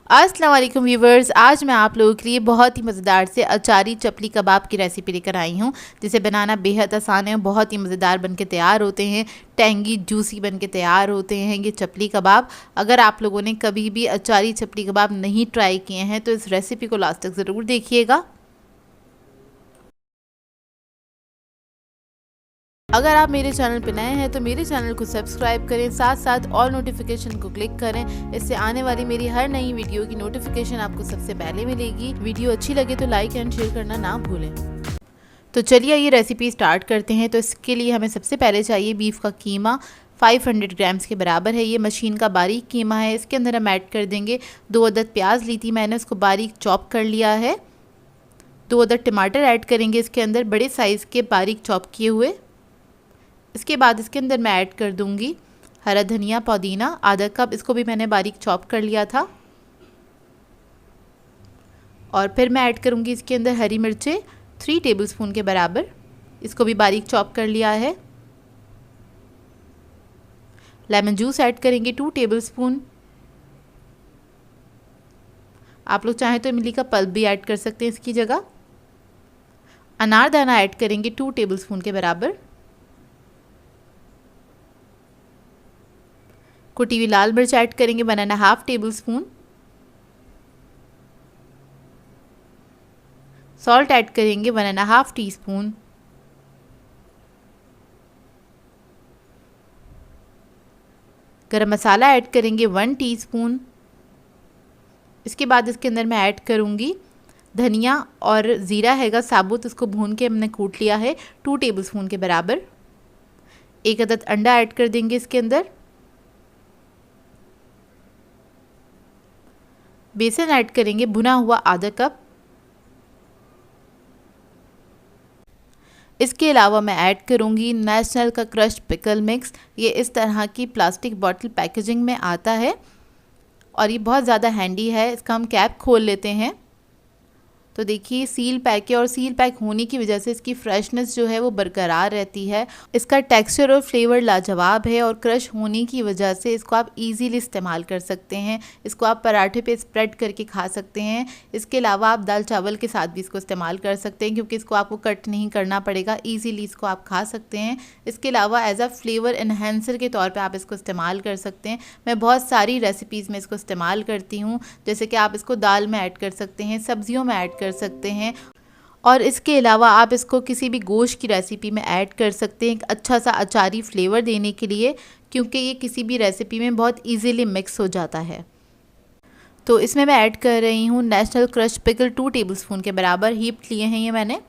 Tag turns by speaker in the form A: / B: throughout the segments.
A: अस्सलाम वालेकुम व्यूवर्स, आज मैं आप लोगों के लिए बहुत ही मज़ेदार से अचारी चपली कबाब की रेसिपी लेकर आई हूँ, जिसे बनाना बेहद आसान है। बहुत ही मज़ेदार बनके तैयार होते हैं, टेंगी जूसी बनके तैयार होते हैं ये चपली कबाब। अगर आप लोगों ने कभी भी अचारी चपली कबाब नहीं ट्राई किए हैं तो इस रेसिपी को लास्ट तक ज़रूर देखिएगा। अगर आप मेरे चैनल पर नए हैं तो मेरे चैनल को सब्सक्राइब करें, साथ साथ ऑल नोटिफिकेशन को क्लिक करें। इससे आने वाली मेरी हर नई वीडियो की नोटिफिकेशन आपको सबसे पहले मिलेगी। वीडियो अच्छी लगे तो लाइक एंड शेयर करना ना भूलें। तो चलिए ये रेसिपी स्टार्ट करते हैं। तो इसके लिए हमें सबसे पहले चाहिए बीफ का कीमा। 500 ग्राम्स के बराबर है। ये मशीन का बारीक कीमा है। इसके अंदर हम ऐड कर देंगे 2 अदद प्याज ली थी मैंने, उसको बारीक चॉप कर लिया है। 2 अदद टमाटर ऐड करेंगे इसके अंदर, बड़े साइज़ के बारीक चॉप किए हुए। इसके बाद इसके अंदर मैं ऐड कर दूंगी हरा धनिया पुदीना आधा कप, इसको भी मैंने बारीक चॉप कर लिया था। और फिर मैं ऐड करूंगी इसके अंदर हरी मिर्चें 3 टेबलस्पून के बराबर, इसको भी बारीक चॉप कर लिया है। लेमन जूस ऐड करेंगे 2 टेबलस्पून। आप लोग चाहें तो इमली का पल्प भी ऐड कर सकते हैं इसकी जगह। अनारदाना ऐड करेंगे 2 टेबलस्पून के बराबर। कुटी हुई लाल मिर्च ऐड करेंगे 1.5 टेबलस्पून। सॉल्ट ऐड करेंगे 1.5 टीस्पून। गरम मसाला ऐड करेंगे 1 टीस्पून। इसके बाद इसके अंदर मैं ऐड करूंगी धनिया और ज़ीरा हैगा साबुत, इसको भून के हमने कूट लिया है 2 टेबलस्पून के बराबर। 1 अदद अंडा ऐड कर देंगे इसके अंदर। बेसन ऐड करेंगे भुना हुआ आधा कप। इसके अलावा मैं ऐड करूंगी नेशनल का क्रश्ड पिकल मिक्स। ये इस तरह की प्लास्टिक बॉटल पैकेजिंग में आता है और ये बहुत ज़्यादा हैंडी है। इसका हम कैप खोल लेते हैं तो देखिए सील पैक है, और सील पैक होने की वजह से इसकी फ्रेशनेस जो है वो बरकरार रहती है। इसका टेक्सचर और फ्लेवर लाजवाब है, और क्रश होने की वजह से इसको आप इजीली इस्तेमाल कर सकते हैं। इसको आप पराठे पे स्प्रेड करके खा सकते हैं। इसके अलावा आप दाल चावल के साथ भी इसको इस्तेमाल कर सकते हैं, क्योंकि इसको आपको कट नहीं करना पड़ेगा, ईजीली इसको आप खा सकते हैं। इसके अलावा एज अ फ्लेवर एनहेंसर के तौर पर आप इसको इस्तेमाल कर सकते हैं। मैं बहुत सारी रेसिपीज़ में इसको इस्तेमाल करती हूँ, जैसे कि आप इसको दाल में ऐड कर सकते हैं, सब्जियों में ऐड कर सकते हैं, और इसके अलावा आप इसको किसी भी गोश्त की रेसिपी में ऐड कर सकते हैं, एक अच्छा सा अचारी फ्लेवर देने के लिए, क्योंकि ये किसी भी रेसिपी में बहुत इजीली मिक्स हो जाता है। तो इसमें मैं ऐड कर रही हूँ नेशनल क्रश पिकल 2 टेबलस्पून के बराबर, हीप लिए हैं ये मैंने,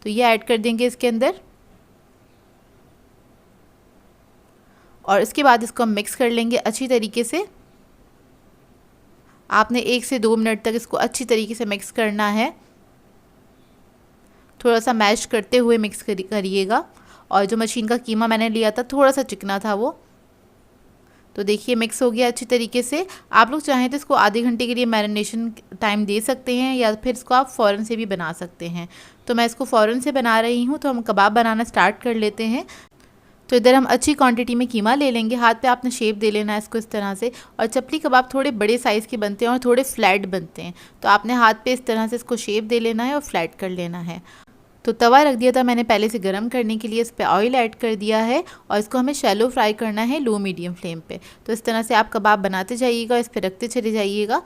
A: तो ये ऐड कर देंगे इसके अंदर। और इसके बाद इसको हम मिक्स कर लेंगे अच्छी तरीके से। आपने 1 से 2 मिनट तक इसको अच्छी तरीके से मिक्स करना है। थोड़ा सा मैश करते हुए मिक्स करिएगा। और जो मशीन का कीमा मैंने लिया था थोड़ा सा चिकना था वो, तो देखिए मिक्स हो गया अच्छी तरीके से। आप लोग चाहें तो इसको आधे घंटे के लिए मैरिनेशन टाइम दे सकते हैं, या फिर इसको आप फ़ौरन से भी बना सकते हैं। तो मैं इसको फ़ौरन से बना रही हूँ, तो हम कबाब बनाना स्टार्ट कर लेते हैं। तो इधर हम अच्छी क्वांटिटी में कीमा ले लेंगे। हाथ पे आपने शेप दे लेना है इसको इस तरह से। और चपली कबाब थोड़े बड़े साइज़ के बनते हैं और थोड़े फ्लैट बनते हैं, तो आपने हाथ पे इस तरह से इसको शेप दे लेना है और फ्लैट कर लेना है। तो तवा रख दिया था मैंने पहले से गरम करने के लिए, इस पर ऑयल ऐड कर दिया है, और इसको हमें शैलो फ्राई करना है लो मीडियम फ्लेम पे। तो इस तरह से आप कबाब बनाते जाइएगा, इस पर रखते चले जाइएगा।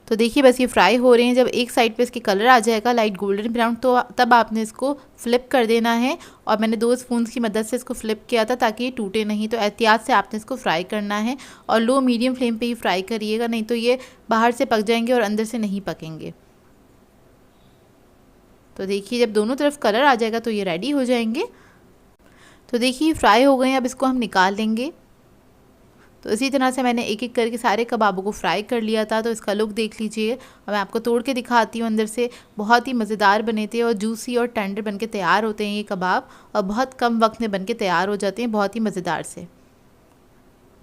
A: तो देखिए बस ये फ्राई हो रहे हैं। जब एक साइड पे इसके कलर आ जाएगा लाइट गोल्डन ब्राउन, तो तब आपने इसको फ्लिप कर देना है। और मैंने 2 स्पून की मदद से इसको फ्लिप किया था ताकि ये टूटे नहीं, तो एहतियात से आपने इसको फ्राई करना है। और लो मीडियम फ्लेम पे ही फ्राई करिएगा, नहीं तो ये बाहर से पक जाएंगे और अंदर से नहीं पकेंगे। तो देखिए जब दोनों तरफ कलर आ जाएगा तो ये रेडी हो जाएंगे। तो देखिए फ्राई हो गए, अब इसको हम निकाल लेंगे। तो इसी तरह से मैंने एक एक करके सारे कबाबों को फ्राई कर लिया था। तो इसका लुक देख लीजिए, और मैं आपको तोड़ के दिखाती हूँ अंदर से। बहुत ही मज़ेदार बने थे और जूसी और टेंडर बनके तैयार होते हैं ये कबाब, और बहुत कम वक्त में बनके तैयार हो जाते हैं बहुत ही मज़ेदार से।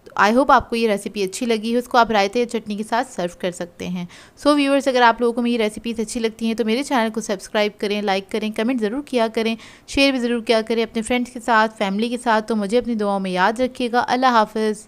A: तो आई होप आपको ये रेसिपी अच्छी लगी है। उसको आप रायते या चटनी के साथ सर्व कर सकते हैं। सो व्यूअर्स, अगर आप लोगों को मेरी रेसिपीज़ अच्छी लगती हैं तो मेरे चैनल को सब्सक्राइब करें, लाइक करें, कमेंट ज़रूर किया करें, शेयर भी ज़रूर किया करें अपने फ्रेंड्स के साथ, फैमिली के साथ। तो मुझे अपनी दुआओं में याद रखिएगा। अल्लाह हाफ़िज़।